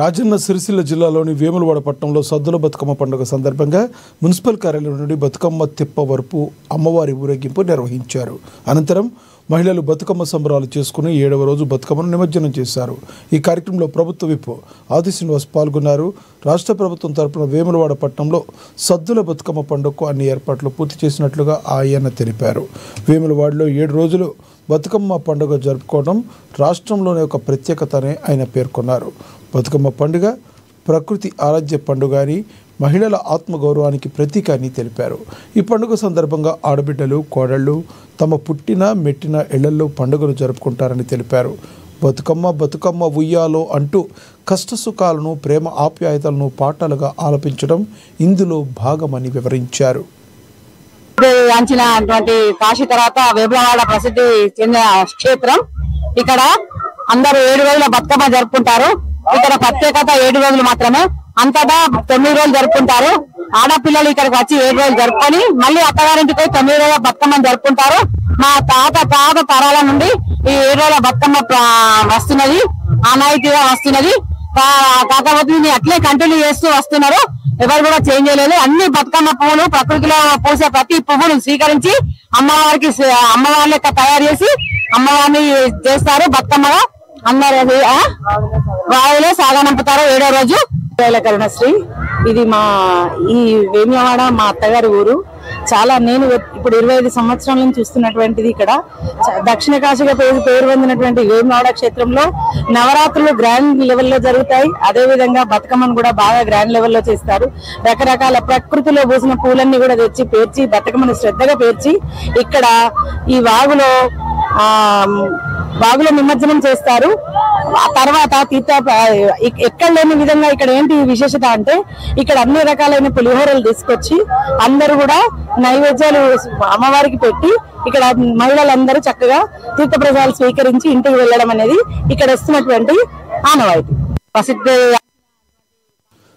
రాజన్న సిరిసిల్ల జిల్లాలోని వేములవాడ పట్టణంలో సద్దుల బతుకమ్మ పండుగ సందర్భంగా మున్సిపల్ కార్యాలయం నుండి బతుకమ్మ తిప్ప వరపు అమ్మవారి ఊరేగింపు నిర్వహించారు. అనంతరం మహిళలు బతుకమ్మ సంబరాలు చేసుకుని 7వ రోజు బతుకమ్మను నిమజ్జనం చేశారు. ఈ కార్యక్రమంలో ప్రభుత్వ విప్ ఆది శ్రీనివాస్ పాల్గొన్నారు. రాష్ట్ర ప్రభుత్వం తరపున వేములవాడ పట్టణంలో సద్దుల బతుకమ్మ పండుగకు అన్ని ఏర్పాట్లు పూర్తి చేసినట్లుగా ఆయన తెలిపారు. వేములవాడలో 7 రోజులు బతుకమ్మ పండుగ జరుపుకోవడం రాష్ట్రంలోనే ఒక ప్రత్యేకతనే ఆయన పేర్కొన్నారు. బతుకమ్మ పండుగ ప్రకృతి ఆరాధ్య పండుగ అని, మహిళల ఆత్మగౌరవానికి ప్రతీక అని తెలిపారు. ఈ పండుగ సందర్భంగా ఆడబిడ్డలు, కోడళ్ళు తమ పుట్టిన మెట్టిన ఇళ్లలో పండుగను జరుపుకుంటారని తెలిపారు. బతుకమ్మ బతుకమ్మ ఉయ్యాలో అంటూ కష్టసుఖాలను, ప్రేమ ఆప్యాయతలను పాటలుగా ఆలపించడం ఇందులో భాగమని వివరించారు. కాశీ తర్వాత వేములవాడ ప్రసిద్ధి చెందిన క్షేత్రం. ఇక్కడ అందరూ 7 రోజుల బతుకమ్మ జరుపుకుంటారు. ఇక్కడ ప్రత్యేకత 7 రోజులు మాత్రమే, అంతటా 9 రోజులు జరుపుకుంటారు. ఆడపిల్లలు ఇక్కడికి వచ్చి 7 రోజులు జరుపుకొని మళ్ళీ అత్తగారింటికి 9 రోజుల బతుకమ్మను జరుపుకుంటారు. మా తాత తరాల నుండి ఈ 7 రోజుల బతుకమ్మ వస్తున్నది, ఆనవాయితీగా వస్తున్నది. కాకపోతే అట్లే కంటిన్యూ చేస్తూ వస్తున్నారు. ఎవరు కూడా చేంజ్ చేయలేదు. అన్ని బతుకమ్మ పువ్వులు, ప్రకృతిలో పూసే ప్రతి పువ్వును స్వీకరించి అమ్మవారి లెక్క తయారు చేసి అమ్మవారిని చేస్తారు. బతుకమ్మగా అందరూ వాయులో సాగనంపుతారు 7వ రోజు. కరుణశ్రీ, ఇది ఈ వేములవాడ మా అత్తగారి ఊరు. నేను ఇప్పుడు 25 సంవత్సరాల నుంచి చూస్తున్నటువంటిది. ఇక్కడ దక్షిణ కాశీగా పేరు పొందినటువంటి వేములవాడ క్షేత్రంలో నవరాత్రులు గ్రాండ్ లెవెల్లో జరుగుతాయి. అదే విధంగా బతుకమ్మను కూడా బాగా గ్రాండ్ లెవెల్లో చేస్తారు. రకరకాల ప్రకృతిలో పూసిన పూలన్నీ కూడా తెచ్చి పేర్చి బతుకమ్మను శ్రద్ధగా పేర్చి ఇక్కడ ఈ వాగులో నిమజ్జనం చేస్తారు. ఆ తర్వాత ఎక్కడ లేని విధంగా ఇక్కడ ఏంటి విశేషత అంటే, ఇక్కడ అన్ని రకాలైన పులిహోరలు తీసుకొచ్చి అందరూ కూడా నైవేద్యాలు అమ్మవారికి పెట్టి ఇక్కడ మహిళలందరూ చక్కగా తీర్థప్రసాదాలు స్వీకరించి ఇంటికి వెళ్ళడం అనేది ఇక్కడ వస్తున్నటువంటి ఆనవాయితీ. ప్రసిద్ధ